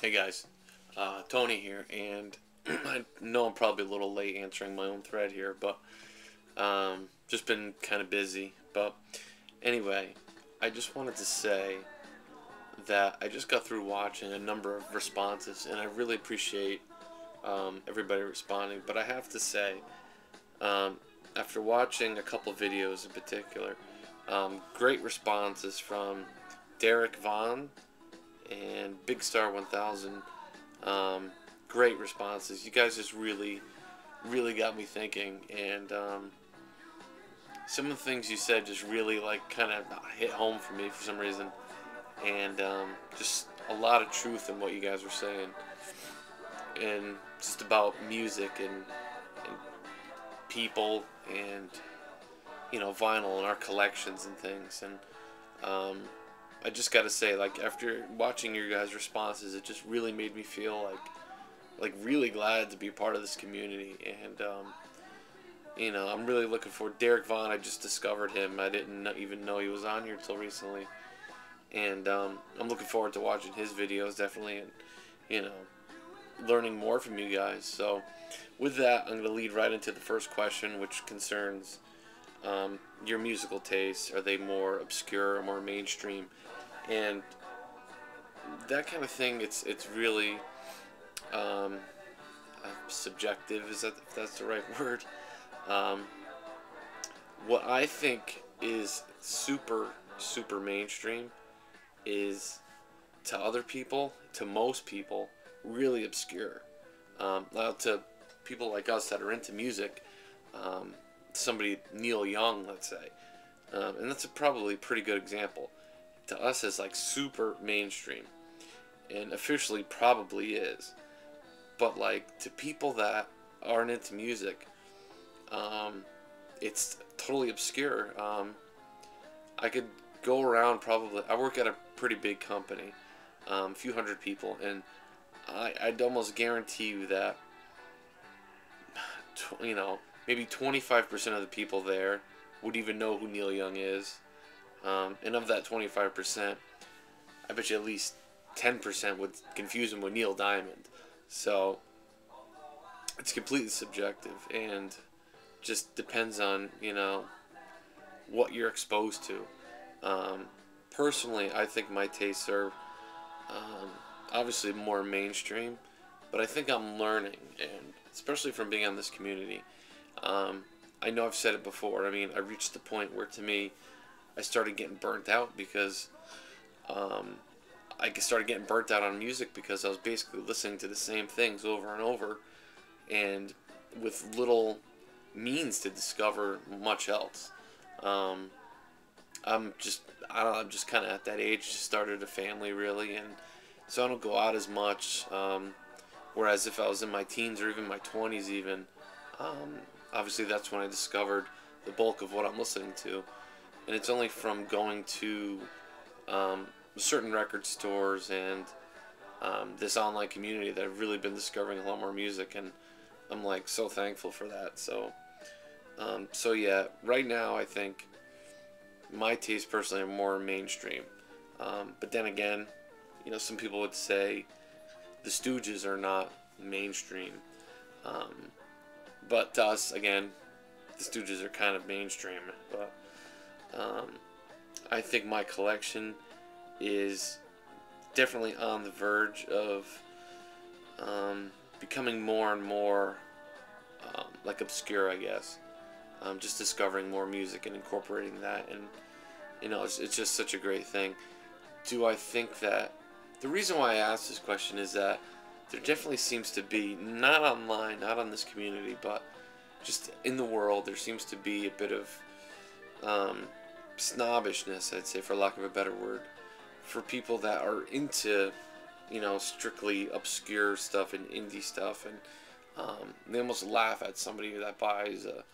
Hey guys, Tony here, and I know I'm probably a little late answering my own thread here, but just been kind of busy. But anyway, I just wanted to say that I just got through watching a number of responses, and I really appreciate everybody responding. But I have to say, um, after watching a couple videos in particular, great responses from Derek Vaughn and Big Star 1000. Great responses. You guys just really got me thinking, and some of the things you said just really like kind of hit home for me for some reason, and just a lot of truth in what you guys were saying, and just about music and people and vinyl and our collections and things, and I just gotta say, like, after watching your guys' responses, it just really made me feel like really glad to be part of this community. And I'm really looking forward. Derek Vaughn, I just discovered him. I didn't even know he was on here until recently, and I'm looking forward to watching his videos definitely, and learning more from you guys. So with that, I'm gonna lead right into the first question, which concerns your musical tastes. Are they more obscure or more mainstream? And that kind of thing, it's really um, subjective, if that's the right word. Um, what I think is super mainstream is, to other people, to most people, really obscure. Now, to people like us that are into music, somebody Neil Young, let's say, and that's probably a pretty good example. To us, is like super mainstream, and officially probably is. But like, to people that aren't into music, it's totally obscure. I could go around, probably. I work at a pretty big company, a few hundred people, and I'd almost guarantee you that maybe 25% of the people there would even know who Neil Young is. And of that 25%, I bet you at least 10% would confuse him with Neil Diamond. So it's completely subjective, and just depends on what you're exposed to. Personally, I think my tastes are obviously more mainstream, but I think I'm learning, and especially from being on this community. I know I've said it before. I mean, I reached the point where, to me, I started getting burnt out because I started getting burnt out on music because I was basically listening to the same things over and over, and with little means to discover much else. I'm just, I don't know, I'm just kind of at that age. Just started a family, really, and so I don't go out as much. Whereas if I was in my teens or even my 20s, even, obviously that's when I discovered the bulk of what I'm listening to. And it's only from going to certain record stores and this online community that I've really been discovering a lot more music, and I'm like so thankful for that. So yeah, right now I think my taste personally are more mainstream. But then again, some people would say the Stooges are not mainstream. But to us, again, the Stooges are kind of mainstream. But I think my collection is definitely on the verge of becoming more and more like obscure, I guess. Just discovering more music and incorporating that, and it's just such a great thing. Do I think that the reason why I asked this question is that there definitely seems to be, not online, not on this community, but just in the world, there seems to be a bit of snobbishness, I'd say, for lack of a better word, for people that are into strictly obscure stuff and indie stuff, and they almost laugh at somebody that buys a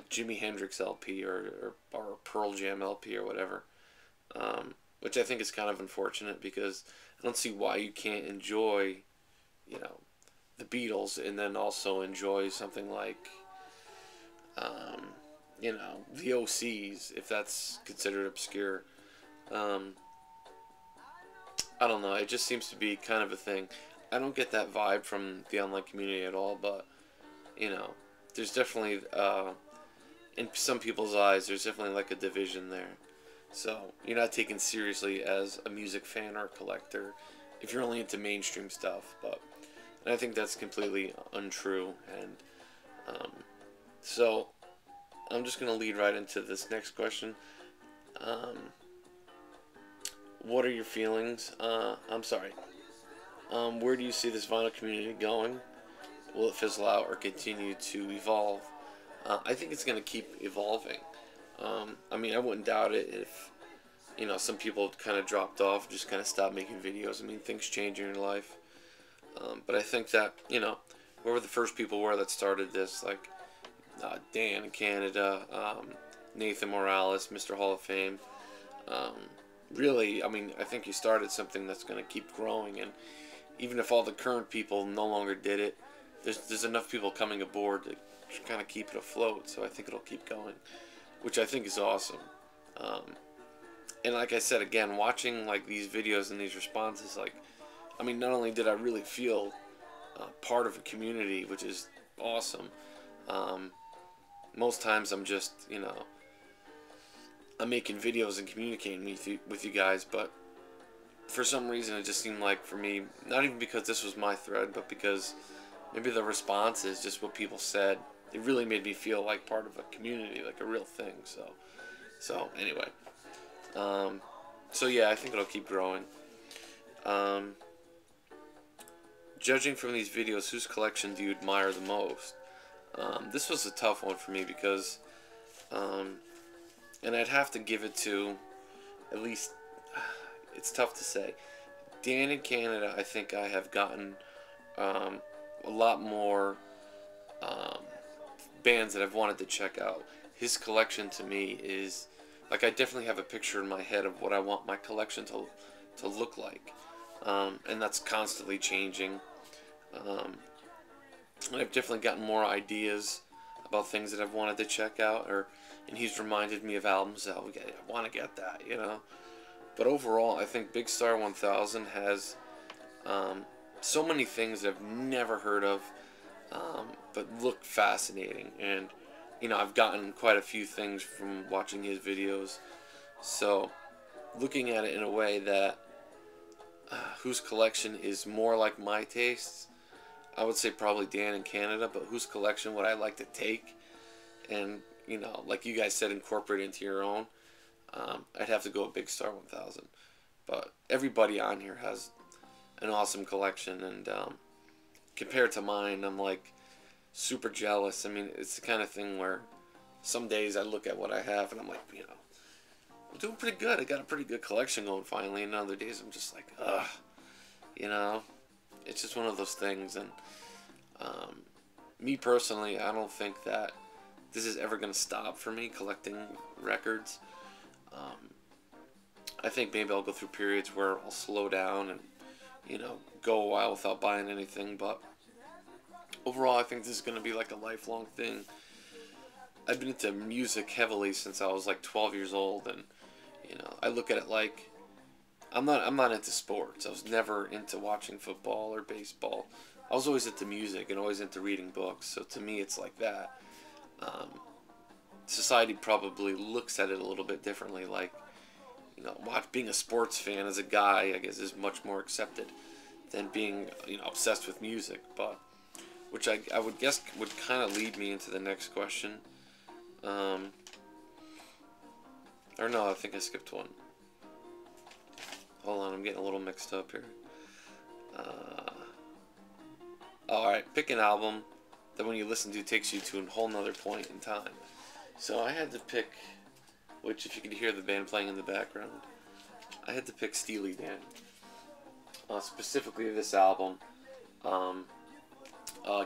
Jimi Hendrix LP or a Pearl Jam LP or whatever, which I think is kind of unfortunate, because I don't see why you can't enjoy the Beatles and then also enjoy something like the OCs, if that's considered obscure. I don't know. It just seems to be kind of a thing. I don't get that vibe from the online community at all, but you know, there's definitely in some people's eyes, there's definitely like a division there. So you're not taken seriously as a music fan or a collector if you're only into mainstream stuff. But and I think that's completely untrue. And um, so I'm just gonna lead right into this next question. Um, what are your feelings? I'm sorry. Where do you see this vinyl community going? Will it fizzle out or continue to evolve? I think it's going to keep evolving. I mean, I wouldn't doubt it if, you know, some people kind of dropped off, just kind of stopped making videos. I mean, things change in your life. But I think that, you know, whoever the first people were that started this, like Dan in Canada, Nathan Morales, Mr. Hall of Fame, um, really, I mean, I think you started something that's going to keep growing. And even if all the current people no longer did it, there's enough people coming aboard to kind of keep it afloat. So I think it'll keep going, which I think is awesome. Um, and like I said, again, watching like these videos and these responses, like, I mean, not only did I really feel part of a community, which is awesome. Um, most times I'm just, you know, I'm making videos and communicating with you guys, but for some reason it just seemed like for me, not even because this was my thread, but because maybe the response is just what people said. It really made me feel like part of a community, like a real thing. So anyway, so yeah, I think it'll keep growing. Um, Judging from these videos, whose collection do you admire the most? This was a tough one for me because, and I'd have to give it to, at least, it's tough to say. Dan in Canada, I think I have gotten a lot more bands that I've wanted to check out. His collection to me is, like, I definitely have a picture in my head of what I want my collection to look like. And that's constantly changing. I've definitely gotten more ideas about things that I've wanted to check out, and he's reminded me of albums that I want to get that, you know. But overall, I think Big Star 1000 has so many things that I've never heard of, but look fascinating. And, you know, I've gotten quite a few things from watching his videos. So, looking at it in a way that whose collection is more like my tastes, I would say probably Dan in Canada, but whose collection would I like to take and, you know, like you guys said, incorporate into your own? I'd have to go with Big Star 1000. But everybody on here has an awesome collection, and compared to mine, I'm like super jealous. I mean, it's the kind of thing where some days I look at what I have and I'm like, you know, I'm doing pretty good. I got a pretty good collection going finally, and other days I'm just like, ugh, you know. It's just one of those things, and me personally, I don't think that this is ever going to stop for me collecting records. I think maybe I'll go through periods where I'll slow down and, you know, go a while without buying anything, but overall I think this is going to be like a lifelong thing. I've been into music heavily since I was like 12 years old, and, you know, I look at it like I'm not into sports. I was never into watching football or baseball. I was always into music and always into reading books. So to me, it's like that. Society probably looks at it a little bit differently. Like, you know, being a sports fan as a guy, I guess, is much more accepted than being, you know, obsessed with music. But which I would guess would kind of lead me into the next question. Or no, I think I skipped one. Hold on, I'm getting a little mixed up here. Alright, pick an album that when you listen to takes you to a whole nother point in time. So I had to pick, which if you could hear the band playing in the background, I had to pick Steely Dan. Specifically this album,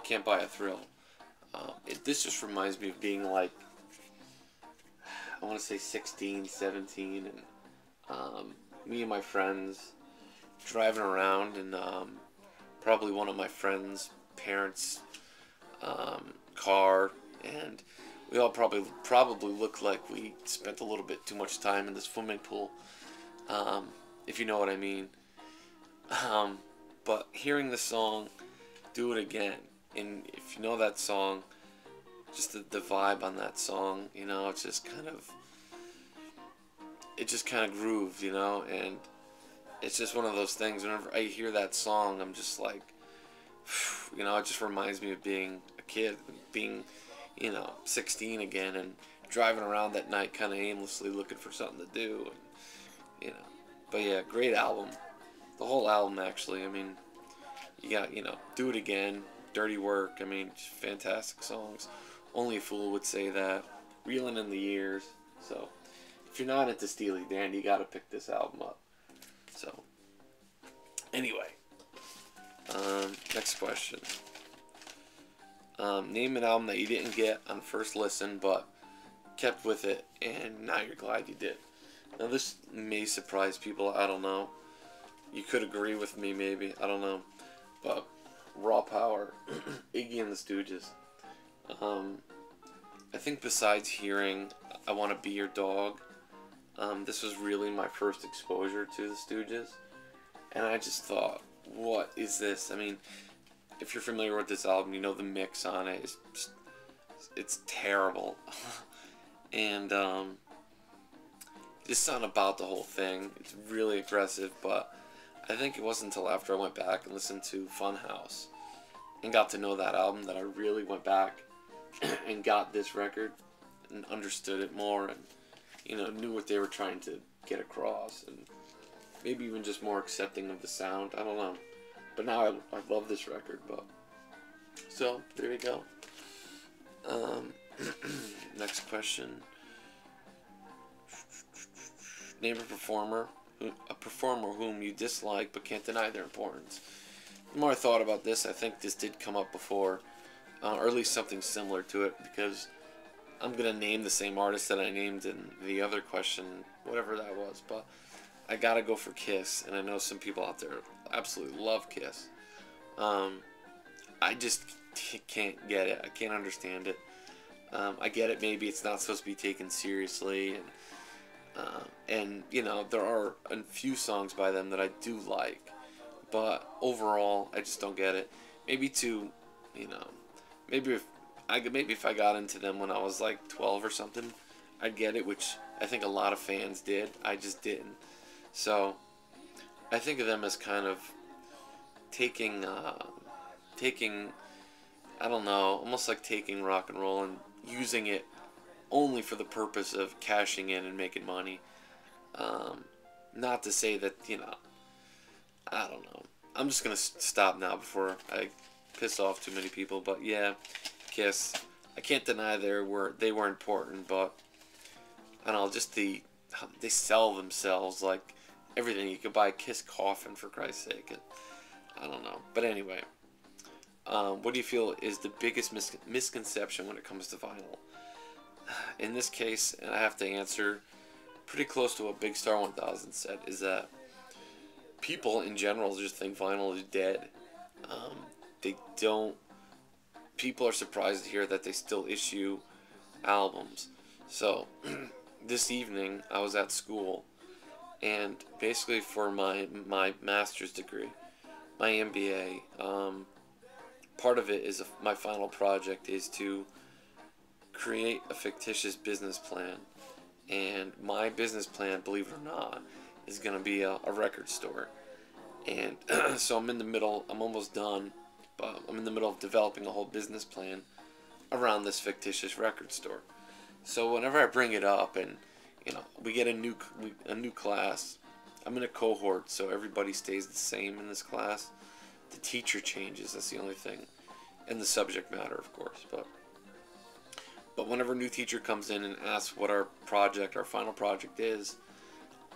Can't Buy a Thrill. This just reminds me of being like, I want to say 16, 17, and me and my friends driving around in probably one of my friends' parents' car, and we all probably looked like we spent a little bit too much time in the swimming pool, if you know what I mean. Um, but hearing the song "Do It Again," and if you know that song, just the vibe on that song, it's just kind of it just kind of grooves, and it's just one of those things. Whenever I hear that song, I'm just like, it just reminds me of being a kid, being, 16 again, and driving around that night kind of aimlessly looking for something to do, and But yeah, great album. The whole album, actually. I mean, you got, Do It Again, Dirty Work. I mean, just fantastic songs. Only a Fool would say that. Reeling in the Years. So, if you're not into Steely Dan, you got to pick this album up. So, anyway, next question. Name an album that you didn't get on first listen, but kept with it, and now you're glad you did. Now, this may surprise people. I don't know. You could agree with me, maybe. I don't know. But Raw Power, Iggy and the Stooges. I think besides hearing I Want to Be Your Dog, this was really my first exposure to the Stooges. And I just thought, what is this? I mean, if you're familiar with this album, you know the mix on it is just, it's terrible. And just something about the whole thing. It's really aggressive, but I think it wasn't until after I went back and listened to Funhouse and got to know that album that I really went back and got this record and understood it more, and knew what they were trying to get across, and maybe even just more accepting of the sound. I don't know. But now I love this record. But so there you go. Next question. Name a performer whom you dislike but can't deny their importance. The more I thought about this, I think this did come up before, or at least something similar to it, because I'm gonna name the same artist that I named in the other question, whatever that was. But I gotta go for Kiss, and I know some people out there absolutely love Kiss. I just can't get it. I can't understand it. I get it. Maybe it's not supposed to be taken seriously, and there are a few songs by them that I do like, but overall I just don't get it. Maybe maybe if I got into them when I was like 12 or something, I'd get it, which I think a lot of fans did. I just didn't. So I think of them as kind of taking I don't know, almost like taking rock and roll and using it only for the purpose of cashing in and making money. Not to say that, I don't know. I'm just going to stop now before I piss off too many people. But yeah, Kiss. I can't deny they were important, but I don't know, just they sell themselves like everything. You could buy a Kiss coffin, for Christ's sake. I don't know. But anyway, what do you feel is the biggest misconception when it comes to vinyl? In this case, and I have to answer pretty close to what Big Star 1000 said, is that people in general just think vinyl is dead. They don't. People are surprised to hear that they still issue albums. So, this evening I was at school, and basically for my master's degree, my MBA, part of it is my final project is to create a fictitious business plan. And my business plan, believe it or not, is going to be a record store. And so I'm almost done, but I'm in the middle of developing a whole business plan around this fictitious record store. So whenever I bring it up, and we get a new class, I'm in a cohort, so everybody stays the same in this class. The teacher changes, that's the only thing, and the subject matter, of course. But whenever a new teacher comes in and asks what our final project is,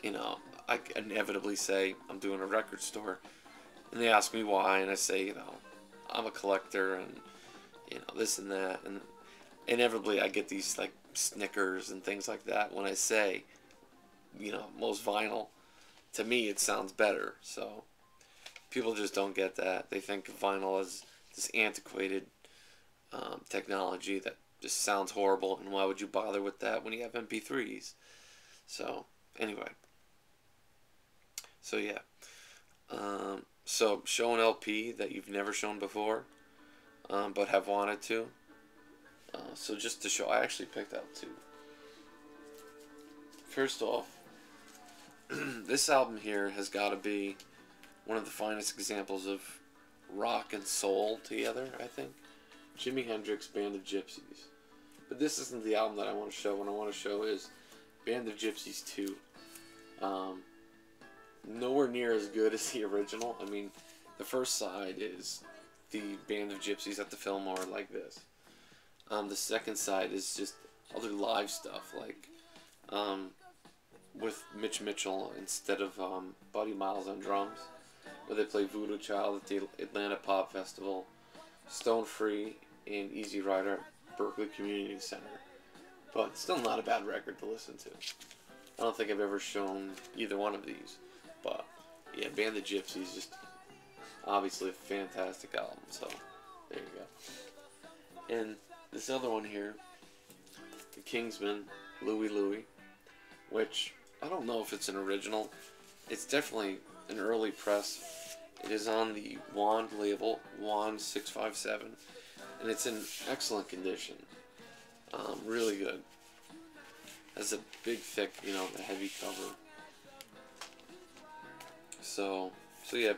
I inevitably say I'm doing a record store, and they ask me why, and I say, I'm a collector, and this and that, and inevitably I get these like snickers and things like that when I say, most vinyl. To me, it sounds better. So people just don't get that. They think vinyl is this antiquated technology that just sounds horrible, and why would you bother with that when you have MP3s? So anyway, so yeah, So show an LP that you've never shown before, but have wanted to. So just to show, I actually picked out two. First off, this album here has got to be one of the finest examples of rock and soul together, I think. Jimi Hendrix, Band of Gypsys. But this isn't the album that I want to show. What I want to show is Band of Gypsys 2. Nowhere near as good as the original. I mean, the first side is the Band of Gypsys at the Fillmore, like this. The second side is just other live stuff, like with Mitch Mitchell instead of Buddy Miles on drums, where they play Voodoo Child at the Atlanta Pop Festival, Stone Free, and Easy Rider at Berkeley Community Center. But still not a bad record to listen to. I don't think I've ever shown either one of these. But yeah, Band of Gypsys, just obviously a fantastic album. So there you go. And this other one here, The Kingsmen, Louie Louie, which I don't know if it's an original. It's definitely an early press. It is on the Wand label, Wand 657, and it's in excellent condition. Really good. Has a big, thick, the heavy cover. So yeah,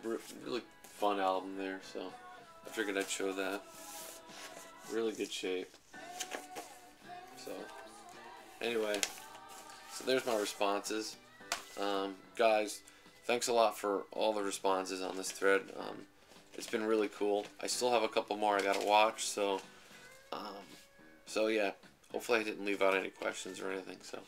really fun album there. So I figured I'd show that. Really good shape. So anyway, so there's my responses. Guys, thanks a lot for all the responses on this thread. It's been really cool. I still have a couple more I gotta watch. So yeah, hopefully I didn't leave out any questions or anything. So